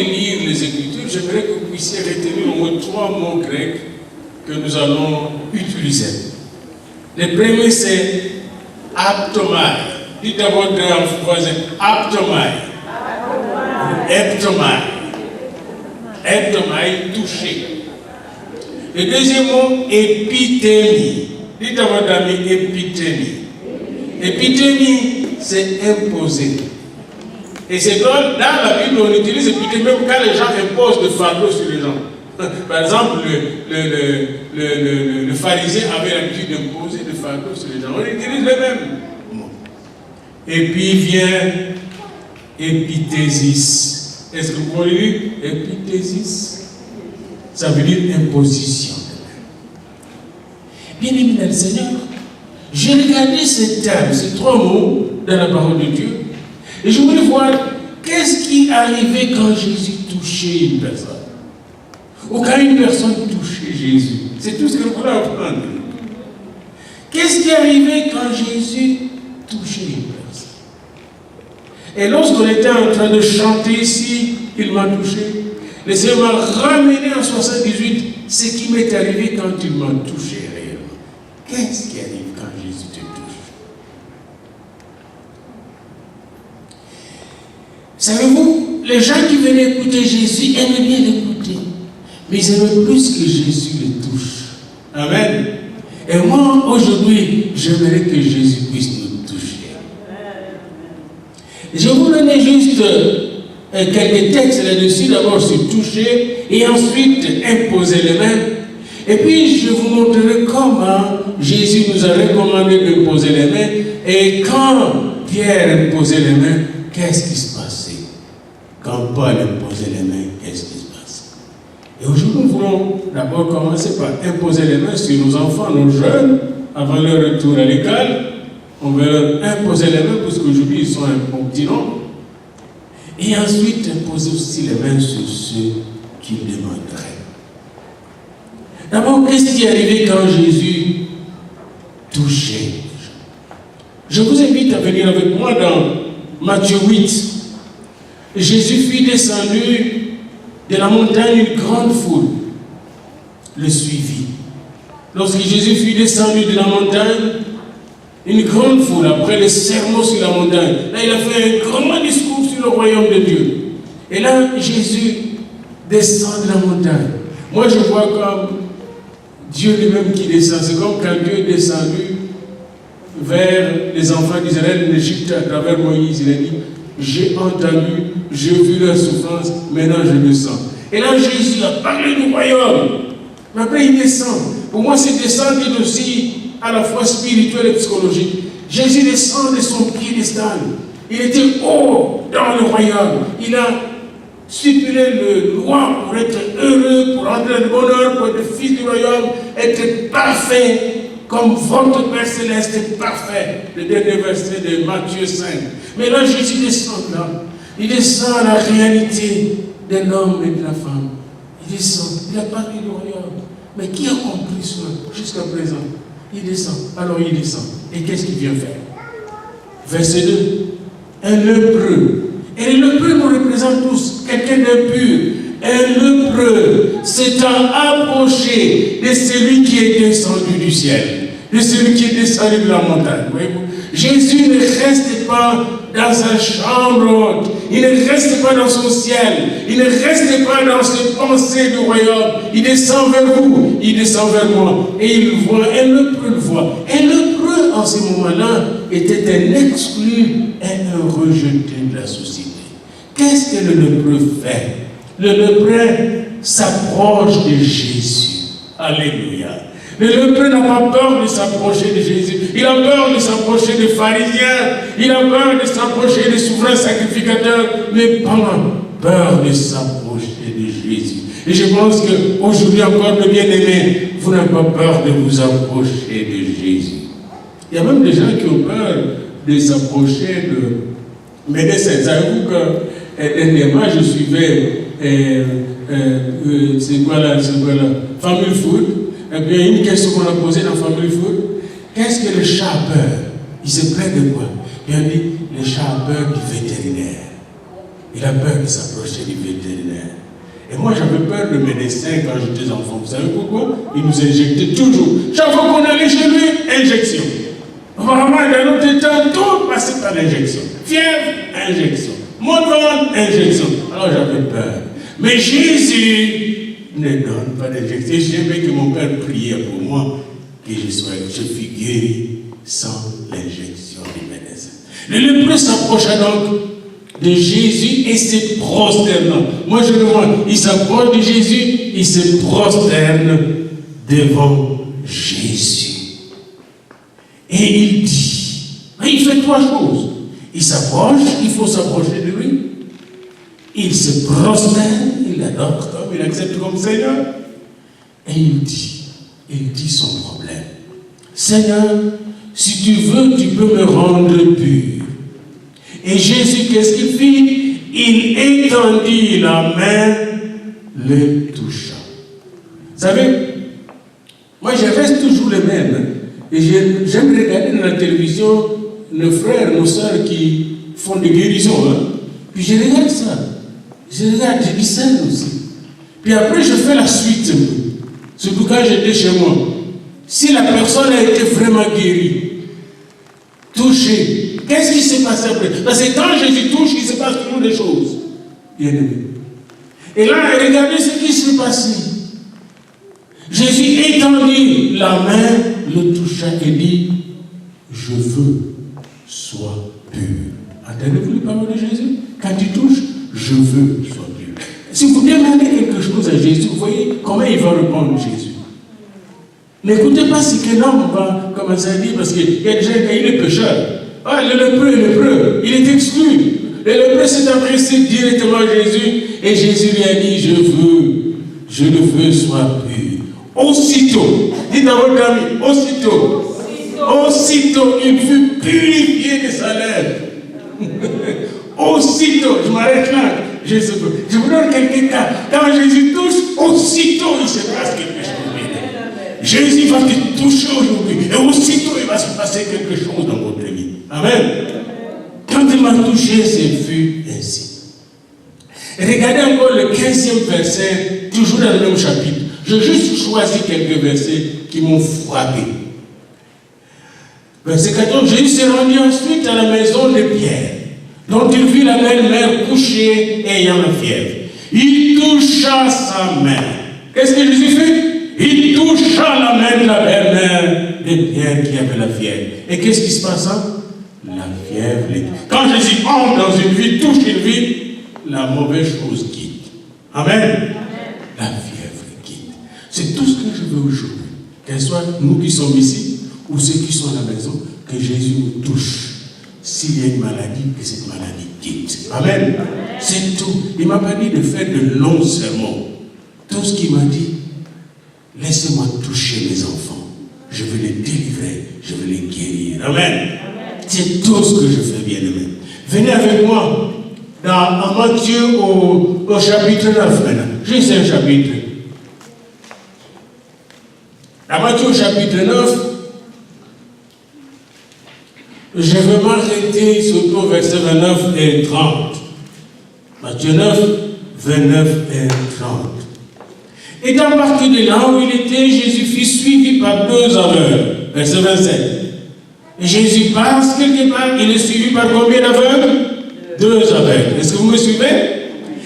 de lire les Écritures, j'aimerais que vous puissiez retenir au moins 3 mots grecs que nous allons utiliser. Le premier, c'est aptomai. Dites d'abord en français, aptomai. Eptomai. Eptomai, toucher. Le deuxième mot, épithémie. Dites d'abord d'amis, épithémie. Épithémie, c'est imposer. Et c'est dans la Bible, on utilise épithémie même quand les gens imposent de fardeau sur les gens. Par exemple, le pharisien avait l'habitude d'imposer des fardeaux sur les gens. On utilise les mêmes mots. Et puis vient épithésis. Est-ce que vous pouvez lire épithésis? Ça veut dire imposition. Bien aimé dans le Seigneur, j'ai regardé ces termes, ces 3 mots dans la parole de Dieu, et je voulais voir qu'est-ce qui arrivait quand Jésus touchait une personne. Ou quand une personne touchait Jésus. C'est tout ce que nous voulons apprendre. Qu'est-ce qui arrivait quand Jésus touchait une personne? Et lorsqu'on était en train de chanter ici, il m'a touché. Le Seigneur m'a ramené en 78 ce qui m'est arrivé quand il m'a touché réellement. Qu'est-ce qui arrive quand Jésus te touche? Savez-vous, les gens qui venaient écouter Jésus aimaient bien l'écouter. Mais ils aimaient plus que Jésus les touche. Amen. Et moi, aujourd'hui, j'aimerais que Jésus puisse nous toucher. Je vais vous donner juste quelques textes là-dessus. D'abord sur toucher et ensuite imposer les mains. Et puis, je vous montrerai comment Jésus nous a recommandé de poser les mains. Et quand Pierre imposait les mains, qu'est-ce qui se passait? Quand Paul imposait les mains, qu'est-ce qui se passait? Et aujourd'hui, nous voulons d'abord commencer par imposer les mains sur nos enfants, nos jeunes, avant leur retour à l'école. On va leur imposer les mains parce qu'aujourd'hui, ils sont un continent. Et ensuite, imposer aussi les mains sur ceux qui demanderaient. D'abord, qu'est-ce qui est arrivé quand Jésus touchait? Je vous invite à venir avec moi dans Matthieu 8. Jésus fut descendu de la montagne, une grande foule le suivit. Lorsque Jésus fut descendu de la montagne, une grande foule, après le sermon sur la montagne, là il a fait un grand discours sur le royaume de Dieu. Et là, Jésus descend de la montagne. Moi, je vois comme Dieu lui-même qui descend. C'est comme quand Dieu est descendu vers les enfants d'Israël en Égypte à travers Moïse. Il a dit, j'ai entendu, j'ai vu leur souffrance, maintenant je descends. Et là, Jésus a parlé du royaume. Mais après, il descend. Pour moi, cette descente est aussi à la fois spirituelle et psychologique. Jésus descend de son piédestal. Il était haut dans le royaume. Il a stipulé le loi pour être heureux, pour entrer le bonheur, pour être fils du royaume, être parfait, comme votre Père Céleste est parfait. Le dernier verset de Matthieu 5. Mais là, Jésus descend là. Il descend à la réalité de l'homme et de la femme. Il descend. Il a parlé du royaume. Mais qui a compris cela jusqu'à présent? Il descend. Alors il descend. Et qu'est-ce qu'il vient faire? Verset 2. Un lépreux. Et le lépreux nous représente tous. Quelqu'un d'impur. Un lépreux s'étant approché de celui qui est descendu du ciel. De celui qui est descendu de la montagne. Voyez-vous? Jésus ne reste pas dans sa chambre haute. Il ne reste pas dans son ciel. Il ne reste pas dans ses pensées du royaume. Il descend vers vous. Il descend vers moi. Et il voit. Un lépreux le voit. Un lépreux, en ce moment-là, était un exclu et un rejeté de la société. Qu'est-ce que le lépreux fait? Le lépreux s'approche de Jésus. Alléluia. Le lépreux n'a pas peur de s'approcher de Jésus. Il a peur de s'approcher des pharisiens. Il a peur de s'approcher des souverains sacrificateurs. Mais pas peur de s'approcher de Jésus. Et je pense qu'aujourd'hui encore, mes bien-aimés, vous n'avez pas peur de vous approcher de Jésus. Il y a même des gens qui ont peur de s'approcher de médecins. Savez-vous que dernièrement, je suivais c'est quoi là, Family Food. Et bien, une question qu'on a posée dans Family Food, qu'est-ce que le chat a peur? Il se plaint de quoi? Il a dit, le chat a peur du vétérinaire. Il a peur de s'approcher du vétérinaire. Et moi, j'avais peur de médecins quand j'étais enfant. Vous savez pourquoi? Ils nous injectaient toujours. Chaque fois qu'on allait chez lui, injection. Vraiment, dans notre temps, tout passait par l'injection. Fièvre, injection. Montre, injection. Alors j'avais peur. Mais Jésus ne donne pas d'injection. J'aimais que mon père priait pour moi, que je fus guéri sans l'injection du médecin. Le lépreux s'approcha donc de Jésus et se prosternant. Moi je le vois, il s'approche de Jésus, il se prosterne devant Jésus. Et il dit, il fait trois choses. Il s'approche, il faut s'approcher de lui. Il se prosterne, il adore comme il accepte comme Seigneur. Et il dit son problème. Seigneur, si tu veux, tu peux me rendre pur. Et Jésus, qu'est-ce qu'il fit? Il étendit la main, le toucha. Vous savez, moi je reste toujours le même. Et j'aime regarder dans la télévision nos frères, nos soeurs qui font des guérisons. Puis je regarde ça. Je dis ça aussi. Puis après, je fais la suite. Surtout quand j'étais chez moi. Si la personne a été vraiment guérie, touchée, qu'est-ce qui s'est passé après? Parce que quand Jésus touche, il se passe toujours des choses. Bien aimé. Et là, regardez ce qui s'est passé. Jésus étendit la main, le toucha et dit, je veux, sois pur. Entendez-vous les paroles de Jésus? Quand tu touches, je veux, sois pur. Si vous demandez quelque chose à Jésus, vous voyez comment il va répondre Jésus. N'écoutez pas ce qu'un homme va commencer à dire, parce qu'il y a déjà il est pécheur. Ah, le lépreux, il est exclu. Le lépreux s'est adressé directement à Jésus, et Jésus lui a dit, je le veux, sois pur. Aussitôt, dites à votre ami, aussitôt, il fut purifié de sa lèvre. Aussitôt, je m'arrête là, je vous donne quelques cas. Quand Jésus touche, aussitôt il se passe quelque chose. Jésus va te toucher aujourd'hui, et aussitôt il va se passer quelque chose dans votre vie. Amen. Quand il m'a touché, c'est fut ainsi. Regardez encore le 15e verset, toujours dans le même chapitre. J'ai juste choisi quelques versets qui m'ont frappé. Verset 14, Jésus s'est rendu ensuite à la maison de Pierre, dont il vit la belle-mère couchée ayant la fièvre. Il toucha sa main. Qu'est-ce que Jésus fait? Il toucha la main de la belle-mère de Pierre qui avait la fièvre. Et qu'est-ce qui se passe? La fièvre. Quand Jésus entre dans une vie, touche une vie, la mauvaise chose quitte. Amen. La fièvre quitte. C'est tout ce que je veux aujourd'hui. Qu'elle soit nous qui sommes ici ou ceux qui sont à la maison, que Jésus nous touche. S'il y a une maladie, que cette maladie quitte. Amen. C'est tout. Il ne m'a pas dit de faire de longs sermons. Tout ce qu'il m'a dit, laissez-moi toucher mes enfants. Je vais les délivrer. Je vais les guérir. Amen. C'est tout ce que je fais, bien aimé. Venez avec moi dans Matthieu au chapitre 9 maintenant. Juste un chapitre. Dans Matthieu au chapitre 9, je vais m'arrêter surtout au verset 29 et 30. Matthieu 9, 29 et 30. Et à partir de là où il était, Jésus fut suivi par deux aveugles. Verset 27. Et Jésus passe quelque part, il est suivi par combien d'aveugles? Deux aveugles. Est-ce que vous me suivez?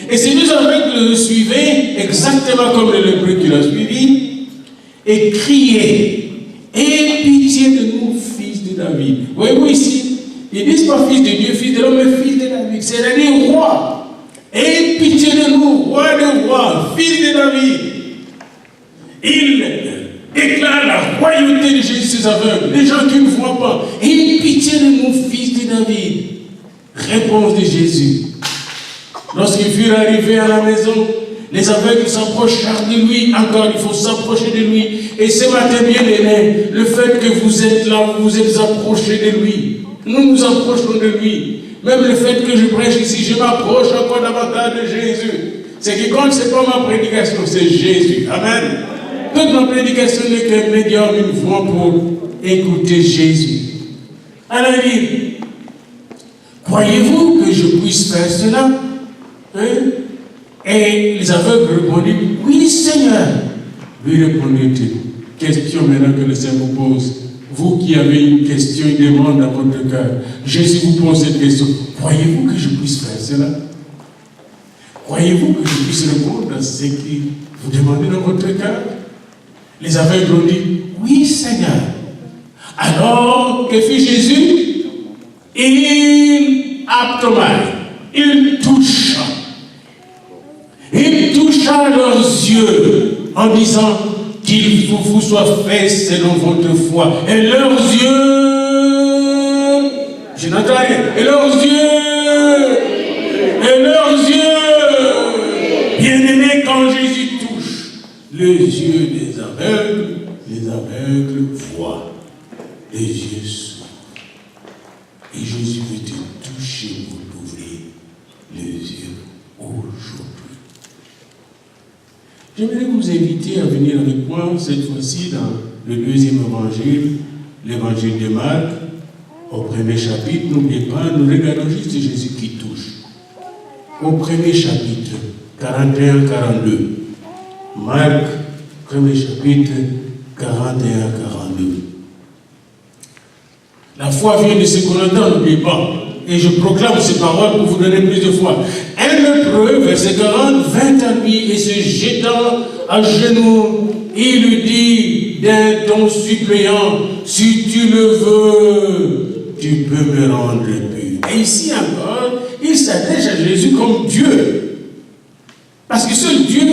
Et ces deux aveugles le suivaient exactement comme le lépreux qui l'a suivi et criaient, aie pitié de nous, fils de David. Voyez-vous ici, ils disent pas fils de Dieu, fils de l'homme, mais fils de David. C'est-à-dire roi. Aie pitié de nous, roi de rois, fils de David. Il déclare la royauté de Jésus, ces aveugles, les gens qui ne voient pas. Aie pitié de nous, fils de David. Réponse de Jésus. Lorsqu'ils furent arrivés à la maison, les aveugles s'approchèrent de lui. Encore, il faut s'approcher de lui. Et ce matin, bien aimé, le fait que vous êtes là, vous êtes approchés de lui. Nous nous approchons de lui. Même le fait que je prêche ici, je m'approche encore davantage de Jésus. Ce qui compte, ce n'est pas ma prédication, c'est Jésus. Amen. Toute ma prédication n'est qu'un médium, une voix pour écouter Jésus. Alors il dit, croyez-vous que je puisse faire cela? Et Et les aveugles répondirent, oui Seigneur. Lui répondit-il, question maintenant que le Seigneur vous pose. Vous qui avez une question, une demande dans votre cœur, Jésus vous pose cette question. Croyez-vous que je puisse faire cela? Croyez-vous que je puisse répondre à ce que vous demandez dans votre cœur? Les aveugles ont dit, oui Seigneur. Alors, que fit Jésus? Il toucha leurs yeux en disant qu'il vous soit fait selon votre foi. Et leurs yeux, je n'entends rien, et leurs yeux, bien-aimés, quand Jésus touche les yeux des aveugles, les aveugles voient, les yeux s'ouvrent. Et Jésus veut te toucher pour t'ouvrir les yeux aujourd'hui. J'aimerais vous inviter à venir avec moi, cette fois-ci, dans le deuxième évangile, l'évangile de Marc, au premier chapitre. N'oubliez pas, nous regardons juste Jésus qui touche. Au premier chapitre, 41-42. Marc, premier chapitre, 41-42. La foi vient de ce qu'on entend, n'oubliez pas. Et je proclame ces paroles pour vous donner plus de foi. Un lépreux, verset 40, vint à lui et se jetant à genoux, il lui dit d'un ton suppliant, si tu le veux, tu peux me rendre pur. Et ici encore, il s'adresse à Jésus comme Dieu. Parce que c'est Dieu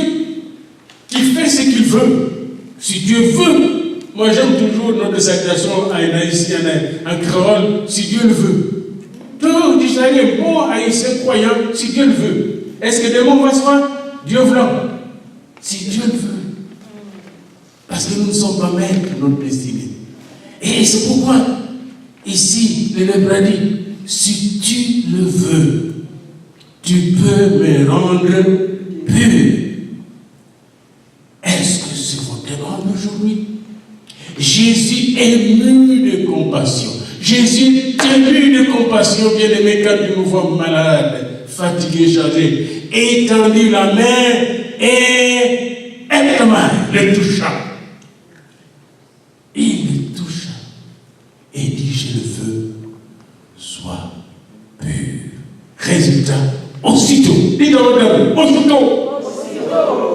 qui fait ce qu'il veut. Si Dieu veut, moi j'aime toujours notre salutation à un haïtien, en créole, si Dieu le veut. Tout Israël est bon haïtien croyant, si Dieu le veut. Est-ce que demain on va se voir? Dieu voulant. Si Dieu le veut. Parce que nous ne sommes pas maîtres de notre destinée. Et c'est pourquoi, ici, le lépreux dit, si tu le veux, tu peux me rendre pur. Est-ce que c'est votre demande aujourd'hui? Jésus est mu de compassion. Jésus est ému de compassion, bien-aimé, quand il nous voit malade, fatigué, chargé, étendu la main et le toucha. Il le toucha et dit, je le veux, sois pur. Résultat, aussitôt. Dis dans votre langue, aussitôt.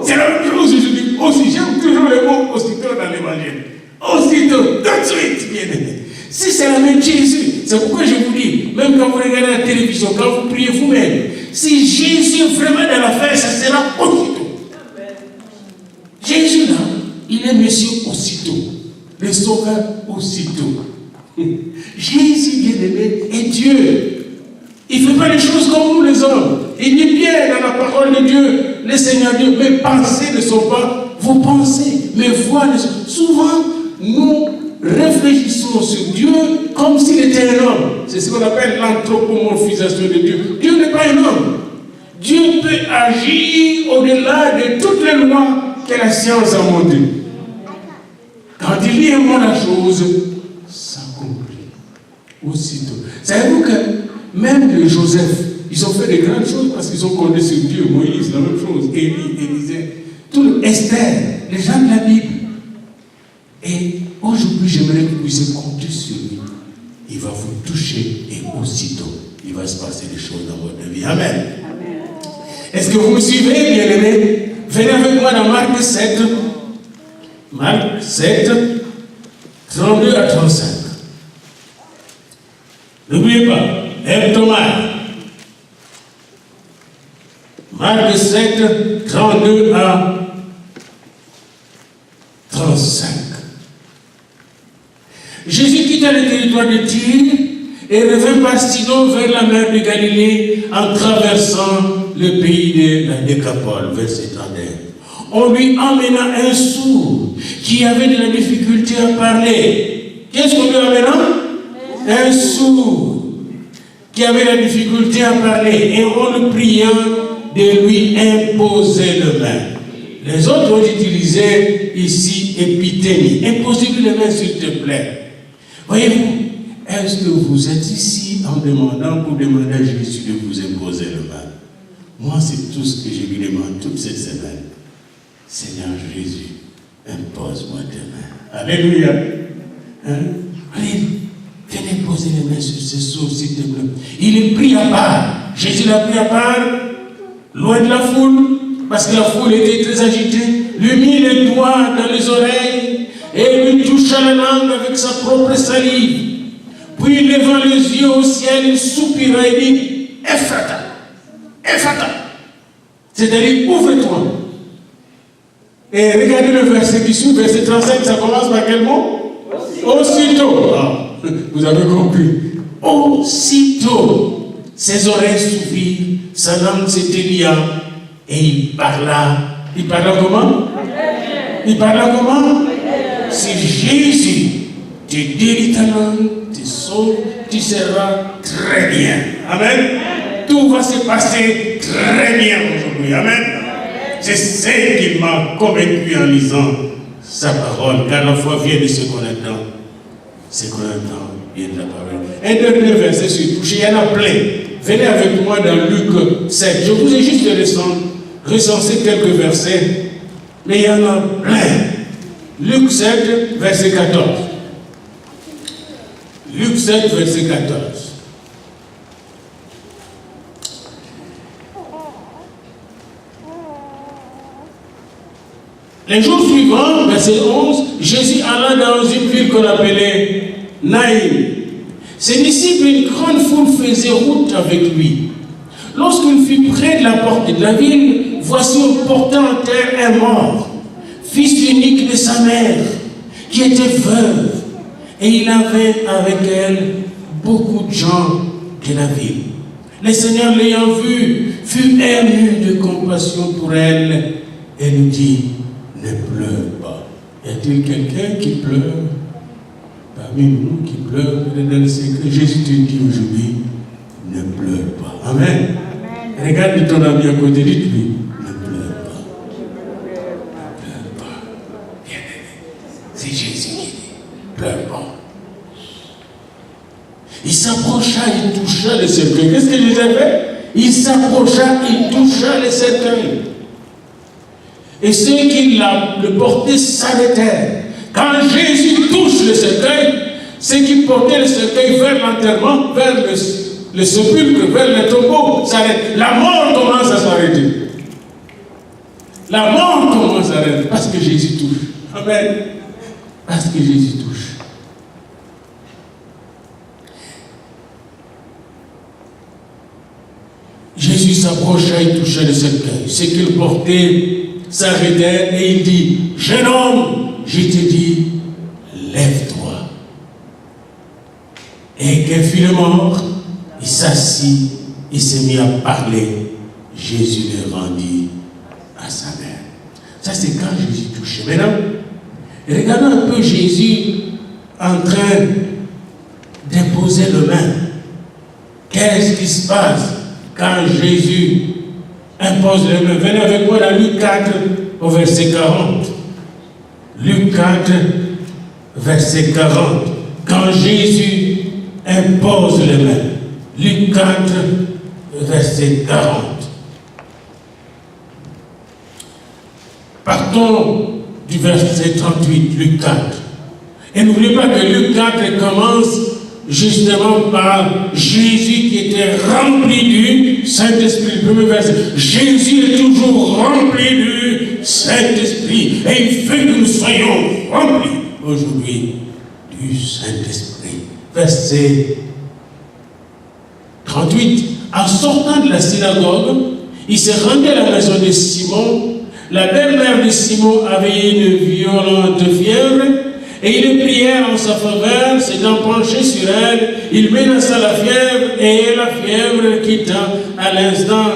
C'est la même chose, je dis aussi, j'aime toujours le mot aussitôt dans l'évangile. Aussitôt, tout de suite, bien-aimé. Si c'est la même Jésus, c'est pourquoi je vous dis, même quand vous regardez la télévision, quand vous priez vous-même, si Jésus est vraiment dans l'affaire, ça sera aussitôt. Jésus là, il est monsieur aussitôt. Le sauveur aussitôt. Jésus bien-aimé est Dieu. Il ne fait pas les choses comme nous les hommes. Il dit bien dans la parole de Dieu, le Seigneur Dieu, mes pensées ne sont pas vos pensées, mes voix ne sont. Souvent, nous réfléchissons sur Dieu comme s'il était un homme. C'est ce qu'on appelle l'anthropomorphisation de Dieu. Dieu n'est pas un homme. Dieu peut agir au-delà de toutes les lois que la science a montrées. Quand il dit un mot la chose, s'accomplit aussitôt. Savez-vous que même de Joseph, ils ont fait de grandes choses parce qu'ils ont compté sur Dieu. Moïse, la même chose. Élie, Élisée, tout Esther, les gens de la Bible. Et aujourd'hui, j'aimerais que vous puissiez compter sur lui. Il va vous toucher et aussitôt, il va se passer des choses dans votre vie. Amen. Amen. Est-ce que vous me suivez, bien-aimés? Venez avec moi dans Marc 7. Marc 7, 32 à 35. N'oubliez pas, lève ton mal. Marc 7, 32 à 35. Jésus quitta le territoire de Tyr et revint par Sidon vers la mer de Galilée en traversant le pays de la Décapole, verset 31. On lui emmena un sourd qui avait de la difficulté à parler. Qu'est-ce qu'on lui amena? Un sourd qui avait la difficulté à parler. Et on le pria de lui imposer les mains. Les autres ont utilisé ici épithémie. Imposez-lui les mains, s'il te plaît. Voyez-vous, est-ce que vous êtes ici en demandant pour demander à Jésus de vous imposer les mains? Moi, c'est tout ce que je lui demande toute cette semaine. Seigneur Jésus, impose-moi tes mains. Alléluia. Hein? Allez, venez poser les mains sur ses sauts, s'il te plaît. Il est pris à part. Jésus l'a pris à part, loin de la foule, parce que la foule était très agitée. Lui mit les doigts dans les oreilles et lui toucha la langue avec sa propre salive. Puis, levant les yeux au ciel, il soupira et dit, Ephrata, Ephrata. C'est-à-dire, ouvre-toi. Et regardez le verset qui suit, verset 35, ça commence par quel mot? Aussitôt. Ah, vous avez compris. Aussitôt, ses oreilles s'ouvrirent, sa langue s'éteignit et il parla. Il parla comment? Il parla comment? Si Jésus te guérit ta langue, te sauve, tu seras très bien. Amen. Tout va se passer très bien aujourd'hui. Amen. C'est ce qui m'a convaincu en lisant sa parole, car la foi vient de ce qu'on attend. Ce qu'on attend vient de la parole. Un dernier verset sur touché, il y en a plein. Venez avec moi dans Luc 7. Je vous ai juste recensé quelques versets, mais il y en a plein. Luc 7, verset 14. Luc 7, verset 14. Les jours suivants, verset 11, Jésus alla dans une ville qu'on appelait Naïm. Ses disciples et une grande foule faisaient route avec lui. Lorsqu'il fut près de la porte de la ville, voici on portait en terre un mort, fils unique de sa mère, qui était veuve, et il avait avec elle beaucoup de gens de la ville. Le Seigneur, l'ayant vu, fut ému de compassion pour elle et nous dit, ne pleure pas. Y a-t-il quelqu'un qui pleure parmi nous, qui pleure dans ce que Jésus te dit aujourd'hui? Ne pleure pas. Amen. Amen. Regarde ton ami à côté, dites-lui, ne pleure pas. Ne pleure pas. Bien-aimé. C'est Jésus qui dit, pleure pas. Il s'approcha, il toucha le cercueil. Qu'est-ce que Jésus a fait? Il s'approcha, il toucha le cercueil. Et ceux qui le portaient s'arrêtèrent. Quand Jésus touche le cercueil, ceux qui portaient le cercueil vers l'enterrement, vers le sépulcre, vers le tombeau, s'arrêtent. La mort commence à s'arrêter. La mort commence à s'arrêter parce que Jésus touche. Amen. Parce que Jésus touche. Jésus s'approcha et toucha le cercueil. Ceux qu'il portait s'arrêtait et il dit, jeune homme, je te dis, lève-toi. Et quand il fut mort, il s'assit, il s'est mis à parler. Jésus le rendit à sa mère. Ça, c'est quand Jésus touchait. Maintenant, regardons un peu Jésus en train d'imposer le main. Qu'est-ce qui se passe quand Jésus impose les mains? Venez avec moi dans Luc 4 au verset 40. Luc 4, verset 40. Quand Jésus impose les mains. Luc 4, verset 40. Partons du verset 38, Luc 4. Et n'oubliez pas que Luc 4 commence justement par Jésus qui était rempli du Saint-Esprit. Le premier verset. Jésus est toujours rempli du Saint-Esprit. Et il fait que nous soyons remplis aujourd'hui du Saint-Esprit. Verset 38. En sortant de la synagogue, il s'est rendu à la maison de Simon. La belle-mère de Simon avait une violente fièvre. Et ils prièrent en sa faveur, s'étant penché sur elle, il menaça la fièvre, et la fièvre quitta à l'instant,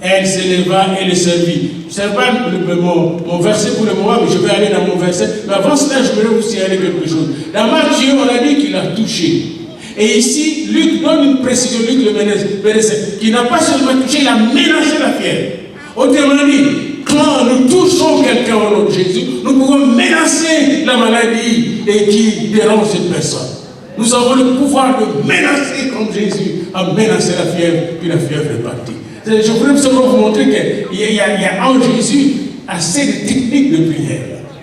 elle s'éleva et le servit. Ce n'est pas mon verset pour le moment, mais je vais aller dans mon verset. Mais avant cela, je voudrais vous signaler quelque chose. Dans Matthieu, on a dit qu'il a touché. Et ici, Luc donne une précision, Luc le menacé, qui n'a pas seulement touché, il a menacé la fièvre. Autrement dit, quand nous touchons quelqu'un au nom de Jésus, nous pouvons menacer la maladie et qui dérange cette personne. Nous avons le pouvoir de menacer comme Jésus a menacé la fièvre, puis la fièvre est partie. Je voudrais seulement vous montrer qu'il y a en Jésus assez de techniques de prière.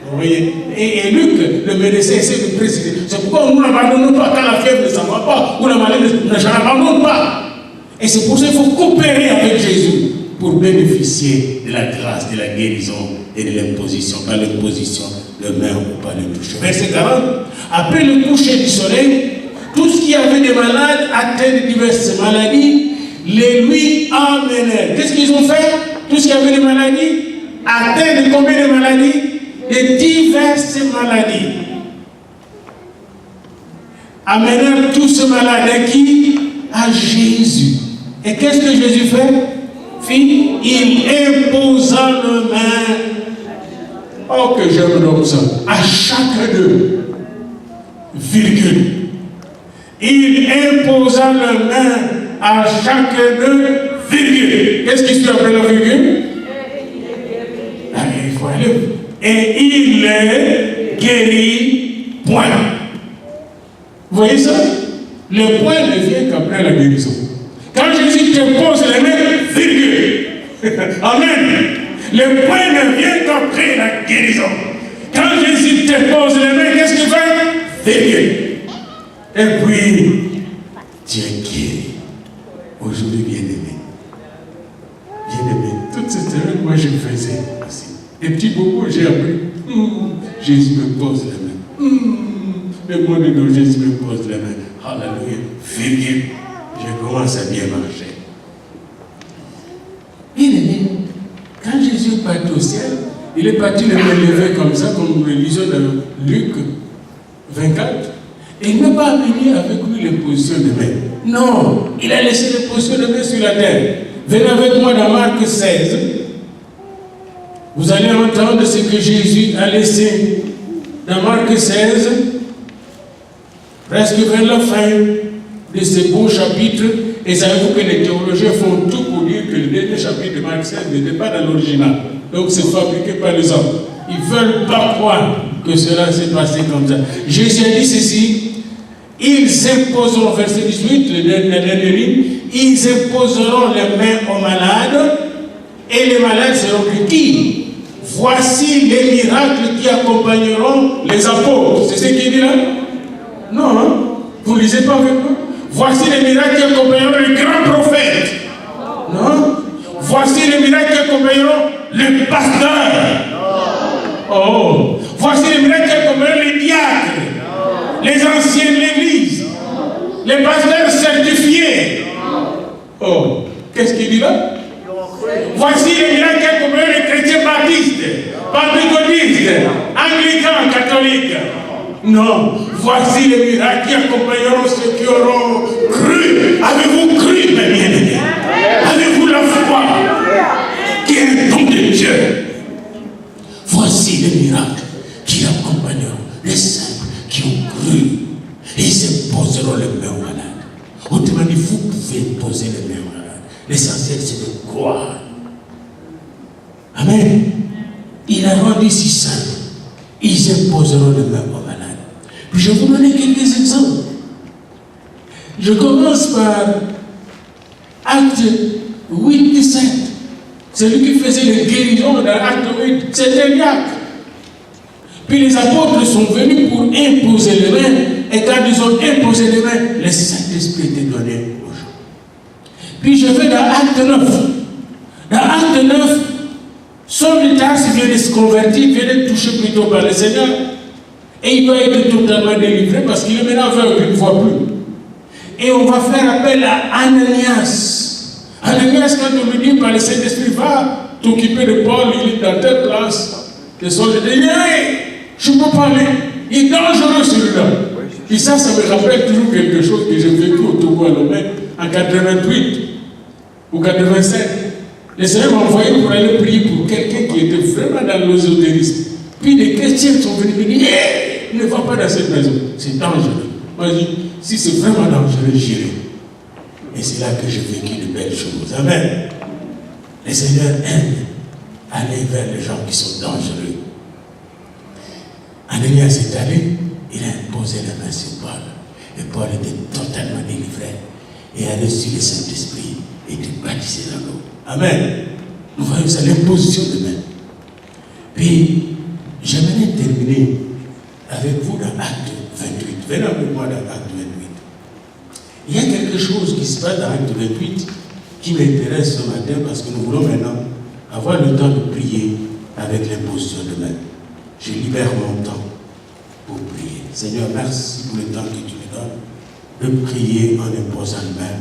Vous voyez? Et Luc, le médecin, essaie de préciser. C'est pourquoi nous n'abandonnons pas quand la fièvre ne s'en va pas, ou la maladie ne n'abandonne pas. Et c'est pour ça qu'il faut coopérer avec Jésus pour bénéficier de la grâce, de la guérison et de l'imposition, par l'imposition de main ou par le toucher. Verset 40. Après le coucher du soleil, tous qui avaient des malades atteints de diverses maladies, les lui amenèrent. Qu'est-ce qu'ils ont fait? Tous qui avaient des maladies, atteints de combien de maladies? De diverses maladies. Amenèrent tous ces malades à qui? À Jésus. Et qu'est-ce que Jésus fait? Il imposa le main. Oh, que j'aime donc ça. À chacun d'eux. Virgule. Il imposa le main à chacun d'eux. Virgule. Qu'est-ce qui se fait après la virgule? Ah, il faut aller. Et il les guérit. Point. Vous voyez ça? Le point ne vient qu'après la guérison. Quand Jésus te pose les mains, virgule. Amen. Le point ne vient qu'après la guérison. Quand Jésus te pose les mains, qu'est-ce qu'il fait? Virgule. Et puis, tu es guéri. Aujourd'hui, bien-aimé. Bien-aimé. Toute cette semaine, moi, je faisais aussi. Et petit beaucoup, j'ai appris. Jésus me pose les mains. Le monde de Jésus me pose les mains. Alléluia. Virgule. Je commence à bien marcher. Bien-aimé, quand Jésus est parti au ciel, il est parti les mains levées comme ça, comme nous le lisons dans Luc 24. Et il n'a pas amené avec lui les positions de main. Non, il a laissé les positions de main sur la terre. Venez avec moi dans Marc 16. Vous allez entendre ce que Jésus a laissé dans Marc 16, presque vers la fin de ce beau chapitre. Et savez-vous que les théologiens font tout pour dire que le dernier chapitre de Marc 16 n'était pas dans l'original. Donc c'est fabriqué par les hommes. Ils ne veulent pas croire que cela s'est passé comme ça. Jésus a dit ceci. Ils imposeront, verset 18, la dernière ligne, ils imposeront les mains aux malades et les malades seront guéris. Voici les miracles qui accompagneront les apôtres. C'est ce qu'il dit là? Non, hein? Vous ne lisez pas avec moi? Voici les miracles qui accompagneront les grands prophètes. Non? Voici les miracles qui accompagneront les pasteurs. Oh! Voici les miracles qui accompagneront les diacres, les anciens de l'Église, les pasteurs certifiés. Oh! Qu'est-ce qu'il dit là? Voici les miracles qui accompagneront les chrétiens baptistes, pentecôtistes, anglicans, catholiques. Non, voici les miracles qui accompagneront ceux qui auront cru. Avez-vous cru, mes bien-aimés? Avez-vous la foi qui est un don de Dieu? Voici les miracles qui accompagneront les saints qui ont cru. Et ils imposeront les mains aux malades. Autrement dit, vous pouvez poser les mains aux malades. L'essentiel, c'est de croire. Amen. Il a rendu si simple. Ils imposeront les mains aux malades. Puis je vais vous donner quelques exemples. Je commence par Acte 8, 17. Celui qui faisait les guérisons dans Acte 8, c'était Jacques. Puis les apôtres sont venus pour imposer les mains. Et quand ils ont imposé les mains, le Saint-Esprit était donné aux gens. Puis je vais dans Acte 9. Dans Acte 9, Saul de Tarse vient de se convertir, vient d'être touché plutôt par le Seigneur. Et il doit être totalement délivré parce qu'il est maintenant aveugle, il ne voit plus. Et on va faire appel à Ananias. Ananias, quand on lui dit par le Saint-Esprit, va t'occuper de Paul, il est dans telle place. Et Saul dit, je peux parler. Il est dangereux celui-là. Et ça me rappelle toujours quelque chose que j'ai vécu au Togo à Lomé en 88 ou 87. Le Seigneur m'a envoyé pour aller prier pour quelqu'un qui était vraiment dans l'ésotérisme. Puis des chrétiens sont venus me dire, ne va pas dans cette maison, c'est dangereux. Moi je dis, si c'est vraiment dangereux, j'irai. Et c'est là que j'ai vécu de belles choses. Amen. Le Seigneur aime aller vers les gens qui sont dangereux. Ananias est allé, il a imposé la main sur Paul. Et Paul était totalement délivré et a reçu le Saint-Esprit et était baptisé dans l'eau. Amen. Nous voyons ça, l'imposition de main. Puis, j'aimerais terminer avec vous dans Acte 28. Venez avec moi dans Acte 28. Il y a quelque chose qui se passe dans Acte 28 qui m'intéresse ce matin parce que nous voulons maintenant avoir le temps de prier avec l'imposition de main. Je libère mon temps pour prier. Seigneur, merci pour le temps que tu me donnes de prier en imposant la main.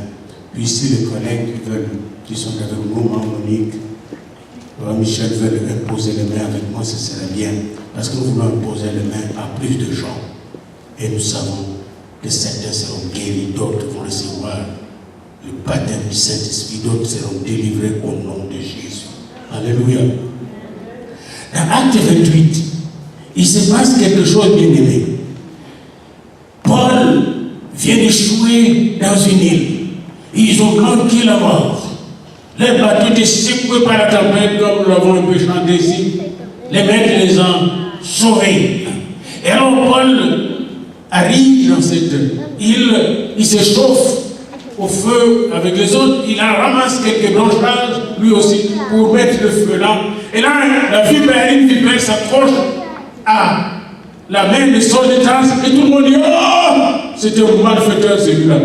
Puis si les collègues qui sont avec nous, Monique, Michel veulent imposer les mains avec moi, ce serait bien. Parce que nous voulons imposer les mains à plus de gens. Et nous savons que certains seront guéris, d'autres vont recevoir le baptême du Saint-Esprit, d'autres seront délivrés au nom de Jésus. Alléluia. Dans Acte 28, il se passe quelque chose, bien aimé. Paul vient d'échouer dans une île. Ils ont manqué la mort. Les bateaux étaient secoués par la tempête, comme nous l'avons un peu chanté ici. Les maîtres les ont sauvés. Et alors Paul arrive dans cette île, il se chauffe au feu avec les autres, il en ramasse quelques branchages, lui aussi, pour mettre le feu là. Et là, la vipère s'accroche à la main de son détente, et tout le monde dit, oh, c'était un malfaiteur celui-là.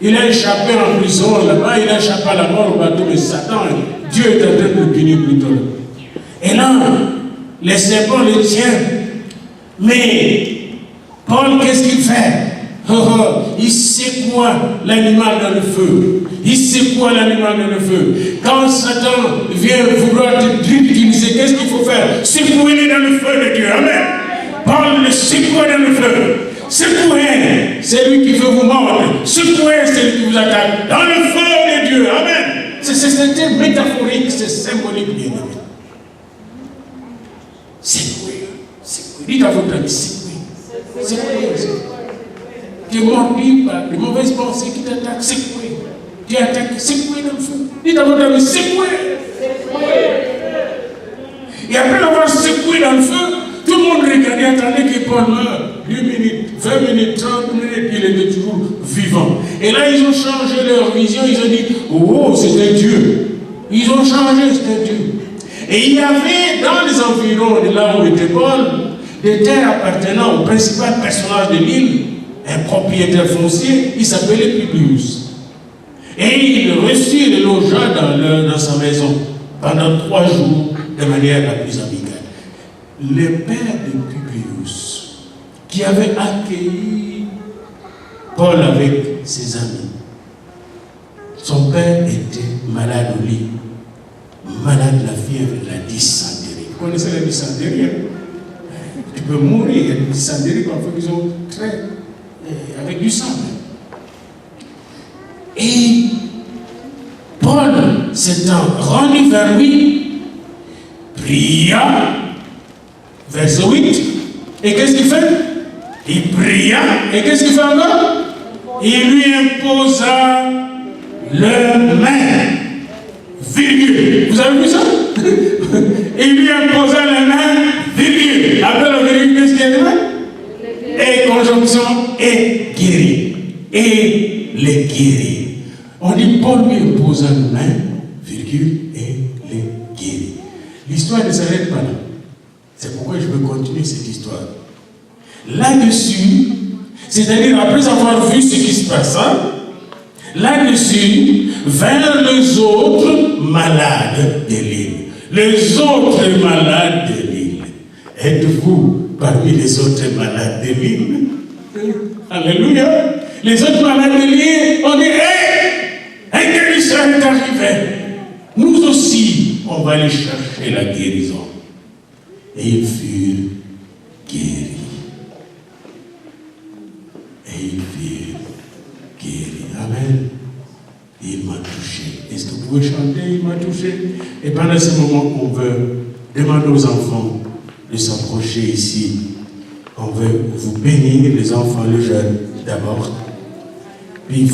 Il a échappé en prison là-bas, il a échappé à la mort au bateau, mais Satan, Dieu est en train de le punir plutôt. Et là, les serpents le tiennent. Mais Paul, qu'est-ce qu'il fait? Il secoue l'animal dans le feu. Il secoue l'animal dans le feu. Quand Satan vient vouloir te utiliser, qu'est-ce qu'il faut faire? Secouer-le dans le feu de Dieu. Amen. Paul le secoue dans le feu. Secouez, c'est lui qui veut vous mordre. Secouez, c'est lui qui vous attaque. Dans le feu de Dieu. Amen. C'est métaphorique, c'est symbolique, bien aimé. Secouez. Dites à votre ami, secouez. Secouez. Tu es mordu par de mauvaises pensées qui t'attaquent. Secouez. Tu es attaqué. Secouez dans le feu. Dites à votre ami, secouez. Et après l'avoir secoué dans le feu, tout le monde regardait, attendait que Paul meure. 2 minutes, 20 minutes, 30 minutes, il était toujours vivant. Et là, ils ont changé leur vision, ils ont dit, oh, c'était Dieu. Ils ont changé, c'était Dieu. Et il y avait dans les environs de là où était Paul, des terres appartenant au principal personnage de l'île, un propriétaire foncier, il s'appelait Publius. Et il reçut et logea dans sa maison pendant 3 jours de manière la plus amicale. Le père de Publius, qui avait accueilli Paul avec ses amis, son père était malade au lit, malade de la fièvre de la dysenterie. Vous connaissez la dysenterie, hein? Tu peux mourir, il y a une dysenterie parfois qu'ils ont très avec du sang. Et Paul s'étant rendu vers lui, pria, verset 8, et qu'est-ce qu'il fait? Il pria, et qu'est-ce qu'il fait encore? Il lui imposa le main, virgule. Vous avez vu ça? Il lui imposa le main, virgule. Après la virgule, qu'est-ce qu'il y a dedans? Et conjonction, et guéri. Et les guérit. On dit Paul lui imposa la main, virgule, et les guérit. L'histoire ne s'arrête pas là. C'est pourquoi je veux continuer cette histoire. Là-dessus, c'est-à-dire après avoir vu ce qui se passa, là-dessus, vers les autres malades de l'île. Les autres malades de l'île. Êtes-vous parmi les autres malades de l'île? Alléluia. Les autres malades de l'île, on dit, hé, un guérisseur est arrivé. Nous aussi, on va aller chercher la guérison. Et ils furent guéris. Et ils furent guéris. Amen. Il m'a touché. Est-ce que vous pouvez chanter? Il m'a touché. Et pendant ce moment, on veut demander aux enfants de s'approcher ici. On veut vous bénir, les enfants, les jeunes, d'abord. Puis